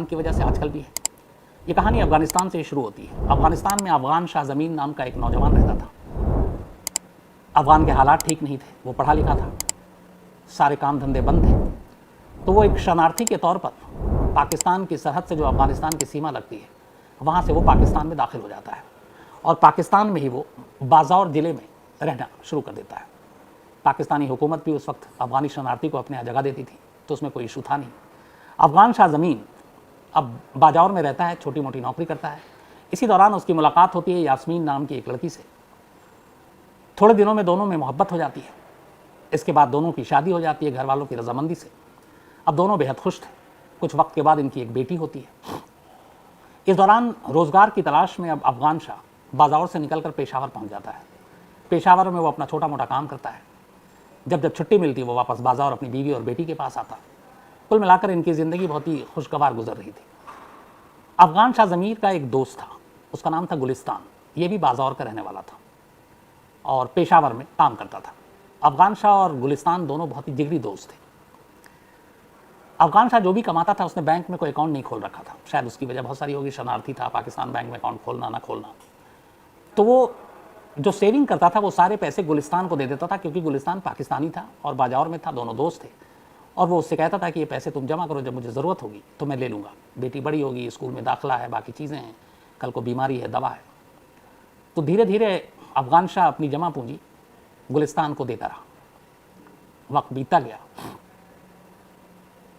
अफगान की वजह से आजकल भी है। ये कहानी अफगानिस्तान से शुरू होती है। अफगानिस्तान में अफगान शाह ज़मीन नाम का एक नौजवान रहता था। अफगान के हालात ठीक नहीं थे, वो पढ़ा लिखा था, सारे काम धंधे बंद थे, तो वो एक शरणार्थी के तौर पर पाकिस्तान की सरहद से जो अफगानिस्तान की सीमा लगती है वहाँ से वो पाकिस्तान में दाखिल हो जाता है और पाकिस्तान में ही वो बाज़ौर ज़िले में रहना शुरू कर देता है। पाकिस्तानी हुकूमत भी उस वक्त अफगानी शरणार्थी को अपने यहाँ जगह देती थी, तो उसमें कोई इशू था नहीं। अफगान शाह ज़मीन अब बाज़ौर में रहता है, छोटी मोटी नौकरी करता है। इसी दौरान उसकी मुलाकात होती है यास्मीन नाम की एक लड़की से। थोड़े दिनों में दोनों में मोहब्बत हो जाती है। इसके बाद दोनों की शादी हो जाती है घर वालों की रजामंदी से। अब दोनों बेहद खुश थे। कुछ वक्त के बाद इनकी एक बेटी होती है। इस दौरान रोज़गार की तलाश में अब अफगान शाह बाज़ौर से निकलकर पेशावर पहुंच जाता है। पेशावर में वो अपना छोटा मोटा काम करता है। जब जब छुट्टी मिलती वो वापस बाज़ौर अपनी बीवी और बेटी के पास आता। कुल मिलाकर इनकी ज़िंदगी बहुत ही खुशगवार गुजर रही थी। अफगान शाह ज़मीर का एक दोस्त था, उसका नाम था गुलिस्तान। ये भी बाज़ौर का रहने वाला था और पेशावर में काम करता था। अफगान शाह और गुलिस्तान दोनों बहुत ही जिगरी दोस्त थे। अफगान शाह जो भी कमाता था उसने बैंक में कोई अकाउंट नहीं खोल रखा था। शायद उसकी वजह बहुत सारी होगी, शरणार्थी था, पाकिस्तान बैंक में अकाउंट खोलना ना खोलना। तो वो जो सेविंग करता था वो सारे पैसे गुलिस्तान को दे देता था, क्योंकि गुलिस्तान पाकिस्तानी था और बाज़ौर में था, दोनों दोस्त थे। और वो उससे कहता था कि ये पैसे तुम जमा करो, जब मुझे ज़रूरत होगी तो मैं ले लूँगा। बेटी बड़ी होगी, स्कूल में दाखिला है, बाकी चीज़ें हैं, कल को बीमारी है, दवा है। तो धीरे धीरे अफगान शाह अपनी जमा पूंजी गुलिस्तान को देता रहा। वक्त बीतता गया।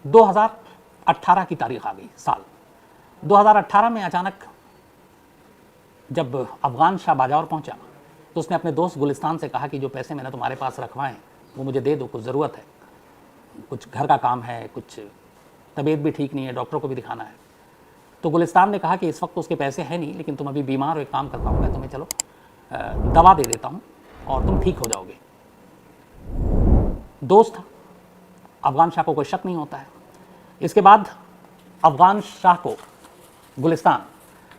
2018 की तारीख आ गई, साल 2018 में अचानक जब अफगान शाह बाज़ौर पहुंचा तो उसने अपने दोस्त गुलिस्तान से कहा कि जो पैसे मैंने तुम्हारे पास रखवाए हैं वो मुझे दे दो, कुछ ज़रूरत है, कुछ घर का काम है, कुछ तबीयत भी ठीक नहीं है, डॉक्टर को भी दिखाना है। तो गुलिस्तान ने कहा कि इस वक्त उसके पैसे हैं नहीं, लेकिन तुम अभी बीमार हो, एक काम करता हूँ, मैं तुम्हें चलो दवा दे देता हूँ और तुम ठीक हो जाओगे। दोस्त था, अफगान शाह को कोई शक नहीं होता है। इसके बाद अफगान शाह को गुलिस्तान,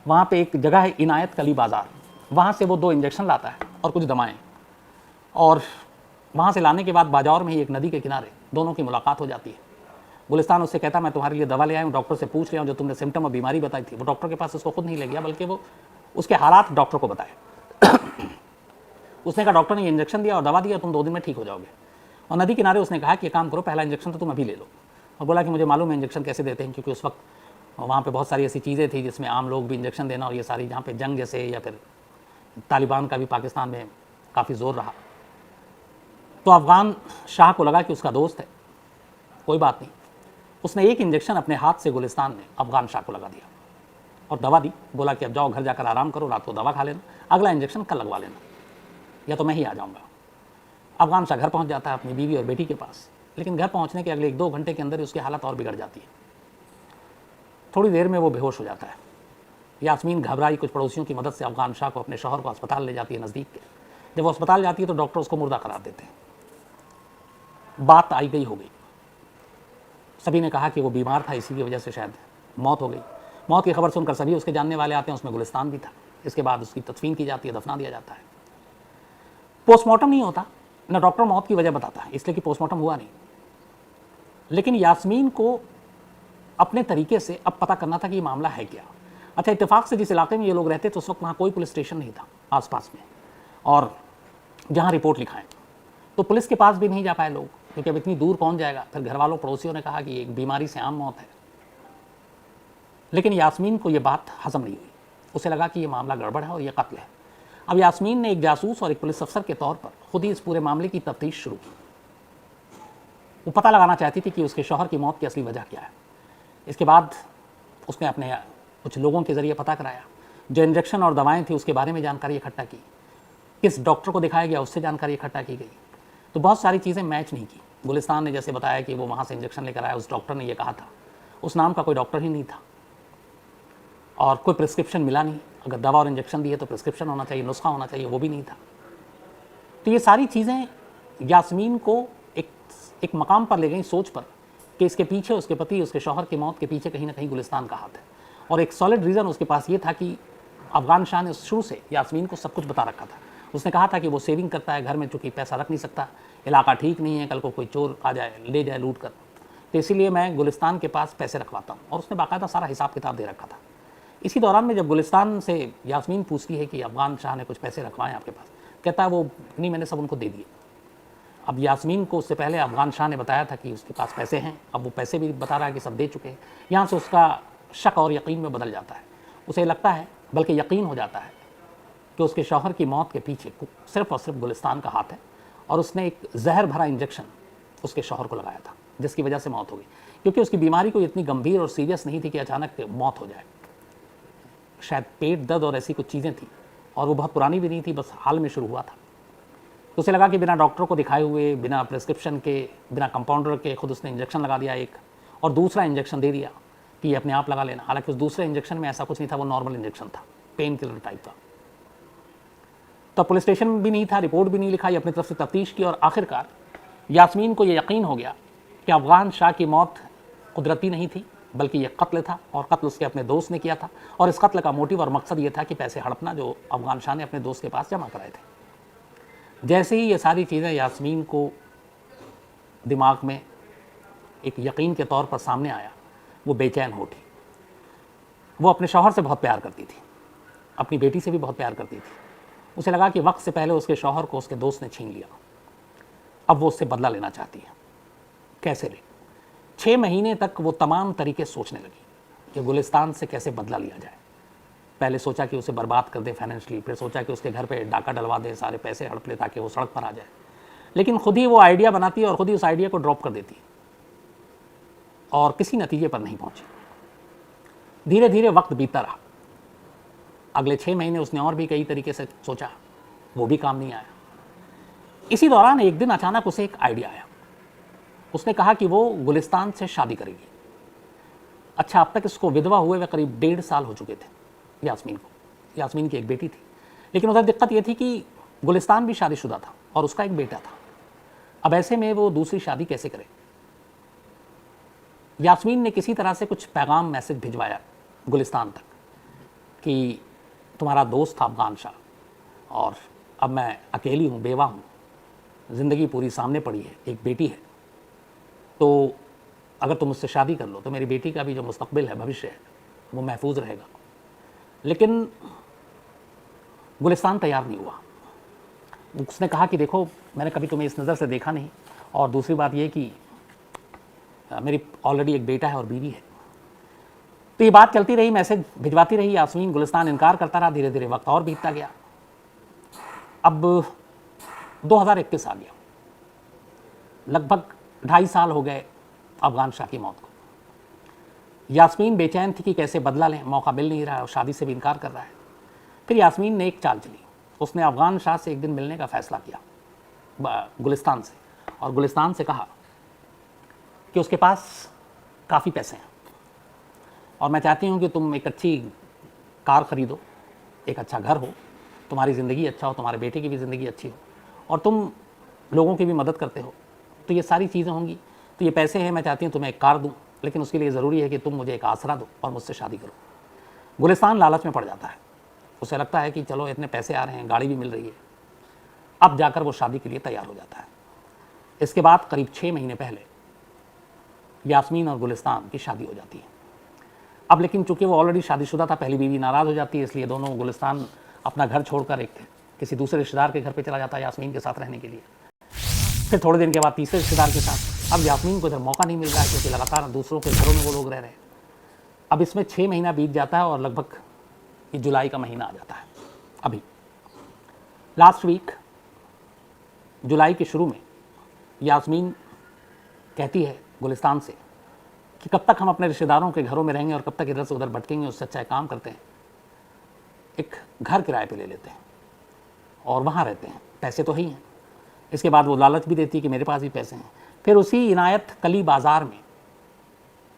वहाँ पे एक जगह है इनायत कली बाज़ार, वहाँ से वो 2 इंजेक्शन लाता है और कुछ दवाएं। और वहाँ से लाने के बाद बाज़ौर में ही एक नदी के किनारे दोनों की मुलाकात हो जाती है। गुलिस्तान उससे कहता मैं तुम्हारे लिए दवा ले आया हूँ, डॉक्टर से पूछ लिया हूँ, जो तुमने सिम्टम और बीमारी बताई थी वो डॉक्टर के पास उसको खुद नहीं ले गया, बल्कि वो उसके हालात डॉक्टर को बताए। उसने कहा डॉक्टर ने इंजेक्शन दिया और दवा दिया, तुम 2 दिन में ठीक हो जाओगे। और नदी किनारे उसने कहा कि काम करो, पहला इंजेक्शन तो तुम अभी ले लो। और बोला कि मुझे मालूम है इंजेक्शन कैसे देते हैं, क्योंकि उस वक्त वहाँ पे बहुत सारी ऐसी चीज़ें थी जिसमें आम लोग भी इंजेक्शन देना और ये सारी, जहाँ पे जंग जैसे या फिर तालिबान का भी पाकिस्तान में काफ़ी ज़ोर रहा। तो अफगान शाह को लगा कि उसका दोस्त है, कोई बात नहीं। उसने एक इंजेक्शन अपने हाथ से गुलिस्तान ने अफगान शाह को लगा दिया और दवा दी। बोला कि अब जाओ घर जाकर आराम करो, रात को दवा खा लेना, अगला इंजेक्शन कल लगवा लेना, या तो मैं ही आ जाऊँगा। अफगान शाह घर पहुँच जाता है अपनी बीवी और बेटी के पास, लेकिन घर पहुँचने के अगले 1-2 घंटे के अंदर ही उसकी हालत और बिगड़ जाती है। थोड़ी देर में वो बेहोश हो जाता है। यास्मीन घबराई, कुछ पड़ोसियों की मदद से अफगान शाह को, अपने शौहर को अस्पताल ले जाती है नज़दीक के। जब वो अस्पताल जाती है तो डॉक्टर उसको मुर्दा करार देते हैं। बात आई गई हो गई, सभी ने कहा कि वो बीमार था, इसी की वजह से शायद मौत हो गई। मौत की खबर सुनकर सभी उसके जानने वाले आते हैं, उसमें गुलिस्तान भी था। इसके बाद उसकी तदफीन की जाती है, दफना दिया जाता है। पोस्टमार्टम नहीं होता, न डॉक्टर मौत की वजह बताता है, इसलिए कि पोस्टमार्टम हुआ नहीं। लेकिन यास्मीन को अपने तरीके से अब पता करना था कि ये मामला है क्या। अच्छा, इत्तेफाक से जिस इलाके में ये लोग रहते थे उस वक्त वहाँ कोई पुलिस स्टेशन नहीं था आसपास में, और जहाँ रिपोर्ट लिखाएं तो पुलिस के पास भी नहीं जा पाए लोग, क्योंकि अब इतनी दूर पहुँच जाएगा। फिर घर वालों पड़ोसियों ने कहा कि एक बीमारी से आम मौत है। लेकिन यास्मीन को ये बात हजम नहीं हुई। उसे लगा कि ये मामला गड़बड़ है और ये कत्ल है। अब यास्मीन ने एक जासूस और एक पुलिस अफसर के तौर पर खुद ही इस पूरे मामले की तफ्तीश शुरू की। वो पता लगाना चाहती थी कि उसके शौहर की मौत की असली वजह क्या है। इसके बाद उसने अपने कुछ लोगों के ज़रिए पता कराया, जो इंजेक्शन और दवाएं थी उसके बारे में जानकारी इकट्ठा की, किस डॉक्टर को दिखाया गया उससे जानकारी इकट्ठा की गई। तो बहुत सारी चीज़ें मैच नहीं की। गुलिस्तान ने जैसे बताया कि वो वहाँ से इंजेक्शन लेकर आया, उस डॉक्टर ने ये कहा था, उस नाम का कोई डॉक्टर ही नहीं था, और कोई प्रिस्क्रिप्शन मिला नहीं। अगर दवा और इंजेक्शन दिए तो प्रिस्क्रिप्शन होना चाहिए, नुस्खा होना चाहिए, वो भी नहीं था। तो ये सारी चीज़ें यास्मीन को एक मकाम पर ले गई, सोच पर, कि इसके पीछे उसके पति, उसके शौहर की मौत के पीछे कहीं ना कहीं गुलिस्तान का हाथ है। और एक सॉलिड रीज़न उसके पास ये था कि अफगान शाह ने शुरू से यास्मीन को सब कुछ बता रखा था। उसने कहा था कि वो सेविंग करता है, घर में चूँकि पैसा रख नहीं सकता, इलाका ठीक नहीं है, कल को कोई चोर आ जाए, ले जाए लूट कर, तो इसीलिए मैं गुलिस्तान के पास पैसे रखवाता हूँ। और उसने बाकायदा सारा हिसाब किताब दे रखा था। इसी दौरान में जब गुलिस्तान से यास्मीन पूछती है कि अफगान शाह ने कुछ पैसे रखवाए आपके पास, कहता है वो नहीं, मैंने सब उनको दे दिए। अब यास्मीन को उससे पहले अफगान शाह ने बताया था कि उसके पास पैसे हैं, अब वो पैसे भी बता रहा है कि सब दे चुके हैं। यहाँ से उसका शक और यकीन में बदल जाता है। उसे लगता है, बल्कि यकीन हो जाता है कि उसके शौहर की मौत के पीछे सिर्फ और सिर्फ गुलिस्तान का हाथ है और उसने एक जहर भरा इंजेक्शन उसके शौहर को लगाया था, जिसकी वजह से मौत हो गई। क्योंकि उसकी बीमारी कोई इतनी गंभीर और सीरियस नहीं थी कि अचानक मौत हो जाए। शायद पेट दर्द और ऐसी कुछ चीज़ें थी, और वो बहुत पुरानी भी नहीं थी, बस हाल में शुरू हुआ था। तो उसे लगा कि बिना डॉक्टर को दिखाए हुए, बिना प्रिस्क्रिप्शन के, बिना कंपाउंडर के खुद उसने इंजेक्शन लगा दिया एक, और दूसरा इंजेक्शन दे दिया कि ये अपने आप लगा लेना। हालांकि उस दूसरे इंजेक्शन में ऐसा कुछ नहीं था, वो नॉर्मल इंजेक्शन था, पेन किलर टाइप का। तो पुलिस स्टेशन भी नहीं था, रिपोर्ट भी नहीं लिखाई, अपनी तरफ से तफ्तीश की, और आखिरकार यास्मीन को ये यकीन हो गया कि अफगान शाह की मौत कुदरती नहीं थी, बल्कि ये कत्ल था, और कत्ल उसके अपने दोस्त ने किया था। और इस कत्ल का मोटिव और मकसद ये था कि पैसे हड़पना जो अफगान शाह ने अपने दोस्त के पास जमा कराए थे। जैसे ही ये सारी चीज़ें यास्मीन को दिमाग में एक यकीन के तौर पर सामने आया, वो बेचैन हो उठी। वो अपने शौहर से बहुत प्यार करती थी, अपनी बेटी से भी बहुत प्यार करती थी। उसे लगा कि वक्त से पहले उसके शौहर को उसके दोस्त ने छीन लिया, अब वो उससे बदला लेना चाहती है। कैसे ले? 6 महीने तक वो तमाम तरीके सोचने लगी कि गुलिस्तान से कैसे बदला लिया जाए। पहले सोचा कि उसे बर्बाद कर दे फाइनेंशियली, फिर सोचा कि उसके घर पे डाका डलवा दे, सारे पैसे हड़प ले ताकि वो सड़क पर आ जाए। लेकिन खुद ही वो आइडिया बनाती है और खुद ही उस आइडिया को ड्रॉप कर देती है और किसी नतीजे पर नहीं पहुंची। धीरे धीरे वक्त बीतता रहा। अगले 6 महीने उसने और भी कई तरीके से सोचा, वो भी काम नहीं आया। इसी दौरान एक दिन अचानक उसे एक आइडिया आया। उसने कहा कि वो गुलिस्तान से शादी करेगी। अच्छा, अब तक इसको विधवा हुए वे करीब 1.5 साल हो चुके थे यास्मीन को। यास्मीन की एक बेटी थी, लेकिन उधर दिक्कत ये थी कि गुलिस्तान भी शादीशुदा था और उसका एक बेटा था। अब ऐसे में वो दूसरी शादी कैसे करे? यास्मीन ने किसी तरह से कुछ पैगाम, मैसेज भिजवाया गुलिस्तान तक कि तुम्हारा दोस्त था अफगान शाह और अब मैं अकेली हूँ, बेवा हूँ, ज़िंदगी पूरी सामने पड़ी है, एक बेटी है, तो अगर तुम मुझसे शादी कर लो तो मेरी बेटी का भी जो मुस्तकबिल है, भविष्य है, वो महफूज रहेगा। लेकिन गुलिस्तान तैयार नहीं हुआ। उसने कहा कि देखो, मैंने कभी तुम्हें इस नज़र से देखा नहीं, और दूसरी बात यह कि मेरी ऑलरेडी एक बेटा है और बीवी है। तो ये बात चलती रही, मैसेज भिजवाती रही यास्मीन, गुलिस्तान इनकार करता रहा। धीरे धीरे वक्त और बीतता गया। अब 2021 आ गया, लगभग 2.5 साल हो गए अफगान शाह की मौत को। यास्मीन बेचैन थी कि कैसे बदला लें, मौका मिल नहीं रहा है और शादी से भी इनकार कर रहा है। फिर यास्मीन ने एक चाल चली। उसने अफगान शाह से एक दिन मिलने का फ़ैसला किया गुलिस्तान से, और गुलिस्तान से कहा कि उसके पास काफ़ी पैसे हैं और मैं चाहती हूँ कि तुम एक अच्छी कार ख़रीदो, एक अच्छा घर हो, तुम्हारी ज़िंदगी अच्छा हो, तुम्हारे बेटे की भी ज़िंदगी अच्छी हो, और तुम लोगों की भी मदद करते हो, तो ये सारी चीज़ें होंगी। तो ये पैसे हैं, मैं चाहती हूँ तुम्हें एक कार दूँ, लेकिन उसके लिए ज़रूरी है कि तुम मुझे एक आसरा दो और मुझसे शादी करो। गुलिस्तान लालच में पड़ जाता है। उसे लगता है कि चलो इतने पैसे आ रहे हैं, गाड़ी भी मिल रही है, अब जाकर वो शादी के लिए तैयार हो जाता है। इसके बाद करीब 6 महीने पहले यास्मीन और गुलिस्तान की शादी हो जाती है। अब लेकिन चूंकि वो ऑलरेडी शादीशुदा था, पहली बीवी नाराज़ हो जाती है, इसलिए दोनों, गुलिस्तान अपना घर छोड़कर एक किसी दूसरे रिश्तेदार के घर पे चला जाता है यास्मीन के साथ रहने के लिए। फिर थोड़े दिन के बाद तीसरे रिश्तेदार के साथ। अब यास्मीन को इधर मौका नहीं मिल रहा है क्योंकि लगातार दूसरों के घरों में वो लोग रह रहे हैं। अब इसमें 6 महीना बीत जाता है और लगभग ये जुलाई का महीना आ जाता है। अभी लास्ट वीक जुलाई के शुरू में यास्मीन कहती है गुलिस्तान से कि कब तक हम अपने रिश्तेदारों के घरों में रहेंगे और कब तक इधर से उधर भटकेंगे, उससे अच्छा काम करते हैं, एक घर किराए पे ले लेते हैं और वहाँ रहते हैं, पैसे तो ही हैं। इसके बाद वो लालच भी देती है कि मेरे पास भी पैसे हैं। फिर उसी इनायत कली बाज़ार में,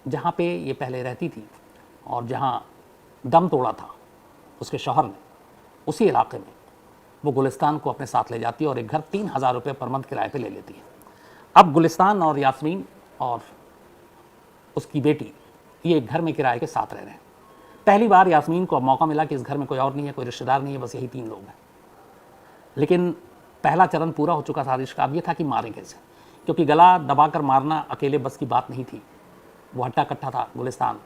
जहाँ पे ये पहले रहती थी और जहाँ दम तोड़ा था उसके शौहर ने, उसी इलाके में वो गुलिस्तान को अपने साथ ले जाती है और एक घर 3,000 रुपये पर मंथ किराए पे ले लेती है। अब गुलिस्तान और यास्मीन और उसकी बेटी ये एक घर में किराए के साथ रह रहे हैं। पहली बार यास्मीन को अब मौका मिला कि इस घर में कोई और नहीं है, कोई रिश्तेदार नहीं है, बस यही 3 लोग हैं। लेकिन पहला चरण पूरा हो चुका था साजिश का। अब ये था कि मारें कैसे, क्योंकि गला दबाकर मारना अकेले बस की बात नहीं थी। वो हट्टा कट्टा था गुलिस्तान,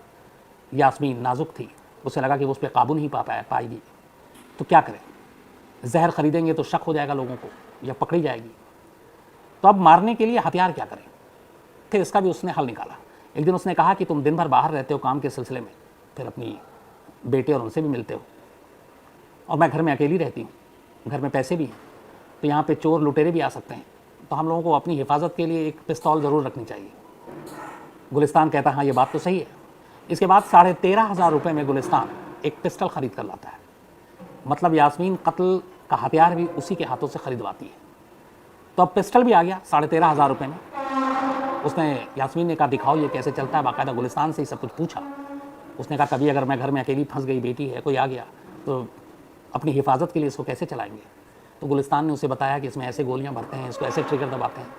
यास्मीन नाजुक थी, उसे लगा कि वो उस पर काबू नहीं पाएगी, तो क्या करें, जहर खरीदेंगे तो शक हो जाएगा लोगों को या पकड़ी जाएगी, तो अब मारने के लिए हथियार क्या करें। फिर इसका भी उसने हल निकाला। एक दिन उसने कहा कि तुम दिन भर बाहर रहते हो काम के सिलसिले में, फिर अपनी बेटे और उनसे भी मिलते हो, और मैं घर में अकेली रहती हूँ, घर में पैसे भी हैं, तो यहाँ पे चोर लुटेरे भी आ सकते हैं, तो हम लोगों को अपनी हिफाजत के लिए एक पिस्तौल ज़रूर रखनी चाहिए। गुलिस्तान कहता हाँ ये बात तो सही है। इसके बाद 13,500 रुपये में गुलिस्तान एक पिस्टल ख़रीद कर लाता है। मतलब यास्मीन कत्ल का हथियार भी उसी के हाथों से ख़रीदवाती है। तो अब पिस्टल भी आ गया 13,500 रुपये में। उसने यास्मीन ने कहा दिखाओ ये कैसे चलता है, बाकायदा गुलिस्तान से ही सब कुछ पूछा। उसने कहा कभी अगर मैं घर में अकेली फंस गई, बेटी है, कोई आ गया, तो अपनी हिफाजत के लिए इसको कैसे चलाएंगे। तो गुलिस्तान ने उसे बताया कि इसमें ऐसे गोलियां भरते हैं, इसको ऐसे ट्रिगर दबाते हैं।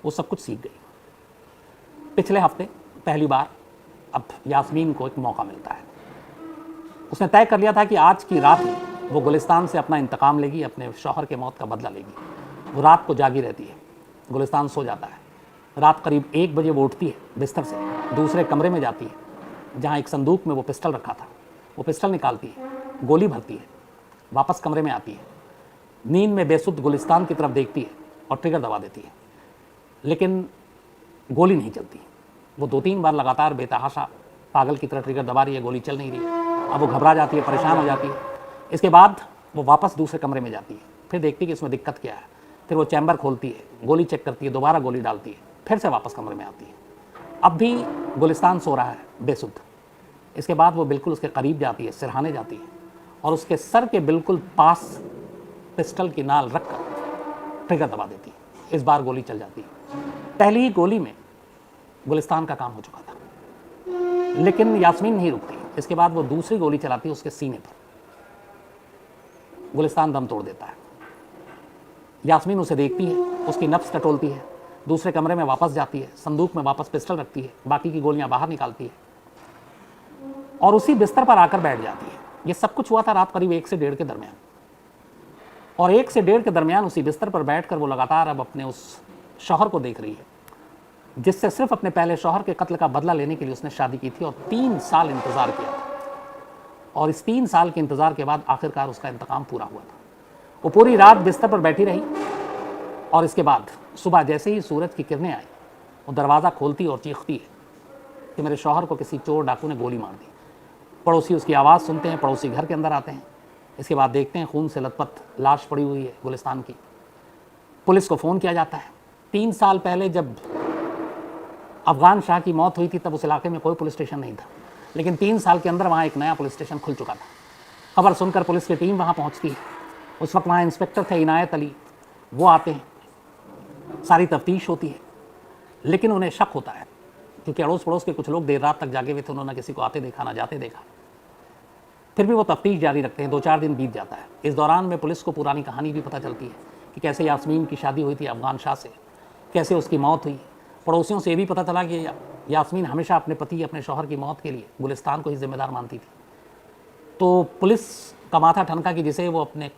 वो सब कुछ सीख गई। पिछले हफ्ते पहली बार अब यास्मीन को एक मौका मिलता है। उसने तय कर लिया था कि आज की रात ही वो गुलिस्तान से अपना इंतकाम लेगी, अपने शौहर के मौत का बदला लेगी। वो रात को जागी रहती है, गुलिस्तान सो जाता है। रात करीब 1 बजे वो उठती है बिस्तर से, दूसरे कमरे में जाती है जहाँ एक संदूक में वो पिस्टल रखा था। वो पिस्टल निकालती है, गोली भरती है, वापस कमरे में आती है, नींद में बेसुध गुलिस्तान की तरफ देखती है और ट्रिगर दबा देती है, लेकिन गोली नहीं चलती। वो 2-3 बार लगातार बेतहाशा पागल की तरह ट्रिगर दबा रही है, गोली चल नहीं रही है। अब वो घबरा जाती है, परेशान हो जाती है। इसके बाद वो वापस दूसरे कमरे में जाती है, फिर देखती है कि इसमें दिक्कत क्या है। फिर वो चैम्बर खोलती है, गोली चेक करती है, दोबारा गोली डालती है, फिर से वापस कमरे में आती है। अब भी गुलिस्तान सो रहा है बेसुध। इसके बाद वो बिल्कुल उसके करीब जाती है, सिरहाने जाती है और उसके सर के बिल्कुल पास पिस्टल की नाल रखकर ट्रिगर दबा देती है। इस बार गोली चल जाती है। पहली ही गोली में गुलिस्तान का काम हो चुका था, लेकिन यास्मीन नहीं रुकती। इसके बाद वो दूसरी गोली चलाती है उसके सीने पर। गुलिस्तान दम तोड़ देता है। यास्मीन उसे देखती है, उसकी नब्ज टटोलती है, दूसरे कमरे में वापस जाती है, संदूक में वापस पिस्टल रखती है, बाकी की गोलियां बाहर निकालती है और उसी बिस्तर पर आकर बैठ जाती है। ये सब कुछ हुआ था रात करीब 1 से 1:30 के दरमियान, और 1 से 1:30 के दरमियान उसी बिस्तर पर बैठकर वो लगातार अब अपने उस शौहर को देख रही है जिससे सिर्फ अपने पहले शौहर के कत्ल का बदला लेने के लिए उसने शादी की थी और 3 साल इंतजार किया था। और इस 3 साल के इंतजार के बाद आखिरकार उसका इंतकाम पूरा हुआ था। वो पूरी रात बिस्तर पर बैठी रही और इसके बाद सुबह जैसे ही सूरज की किरणें आई, वो दरवाज़ा खोलती और चीखती है कि मेरे शौहर को किसी चोर डाकू ने गोली मार दी। पड़ोसी उसकी आवाज़ सुनते हैं, पड़ोसी घर के अंदर आते हैं। इसके बाद देखते हैं खून से लथपथ लाश पड़ी हुई है गुलिस्तान की। पुलिस को फ़ोन किया जाता है। 3 साल पहले जब अफगान शाह की मौत हुई थी तब उस इलाके में कोई पुलिस स्टेशन नहीं था, लेकिन 3 साल के अंदर वहाँ एक नया पुलिस स्टेशन खुल चुका था। खबर सुनकर पुलिस की टीम वहाँ पहुँचती है। उस वक्त वहाँ इंस्पेक्टर थे इनायत अली, वो आते हैं, सारी तफ्तीश होती है, लेकिन उन्हें शक होता है क्योंकि अड़ोस पड़ोस के कुछ लोग देर रात तक जागे हुए थे, उन्होंने किसी को आते देखा ना जाते देखा। फिर भी वो तफ्तीश जारी रखते हैं। 2-4 दिन बीत जाता है। इस दौरान में पुलिस को पुरानी कहानी भी पता चलती है कि कैसे यास्मीन की शादी हुई थी अफगान शाह से, कैसे उसकी मौत हुई। पड़ोसियों से ये भी पता चला कि यास्मीन हमेशा अपने पति, अपने शौहर की मौत के लिए गुलिस्तान को ही जिम्मेदार मानती थी। तो पुलिस का माथा ठनका कि जिसे वो अपने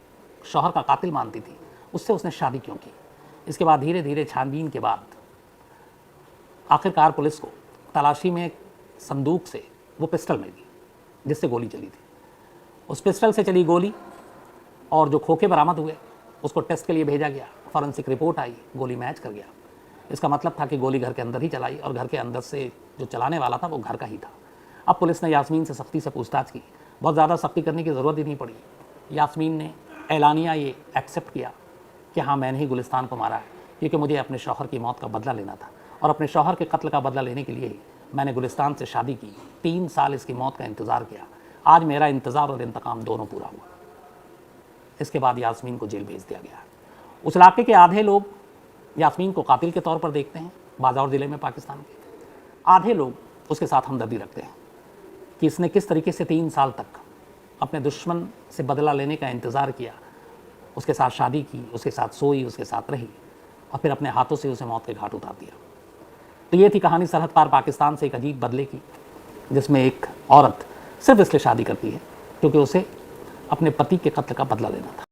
शौहर का कातिल मानती थी, उससे उसने शादी क्यों की। इसके बाद धीरे धीरे छानबीन के बाद आखिरकार पुलिस को तलाशी में संदूक से वो पिस्टल मिली जिससे गोली चली थी। उस पिस्टल से चली गोली और जो खोखे बरामद हुए उसको टेस्ट के लिए भेजा गया। फॉरेंसिक रिपोर्ट आई, गोली मैच कर गया। इसका मतलब था कि गोली घर के अंदर ही चलाई और घर के अंदर से जो चलाने वाला था वो घर का ही था। अब पुलिस ने यास्मीन से सख्ती से पूछताछ की। बहुत ज़्यादा सख्ती करने की ज़रूरत ही नहीं पड़ी। यास्मीन ने एलानिया ये एक्सेप्ट किया कि हाँ मैंने ही गुलिस्तान को मारा है, क्योंकि मुझे अपने शौहर की मौत का बदला लेना था और अपने शौहर के कत्ल का बदला लेने के लिए ही मैंने गुलिस्तान से शादी की। 3 साल इसकी मौत का इंतज़ार किया। आज मेरा इंतज़ार और इंतकाम दोनों पूरा हुआ। इसके बाद यास्मीन को जेल भेज दिया गया। उस इलाके के आधे लोग यास्मीन को कातिल के तौर पर देखते हैं, बाजावर ज़िले में पाकिस्तान के। आधे लोग उसके साथ हमदर्दी रखते हैं कि इसने किस तरीके से 3 साल तक अपने दुश्मन से बदला लेने का इंतज़ार किया, उसके साथ शादी की, उसके साथ सोई, उसके साथ रही और फिर अपने हाथों से उसे मौत के घाट उतार दिया। तो ये थी कहानी सरहद पार पाकिस्तान से एक अजीब बदले की, जिसमें एक औरत सिर्फ इसलिए शादी करती है क्योंकि उसे अपने पति के कत्ल का बदला लेना था।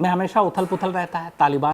में हमेशा उथल पुथल रहता है। तालिबान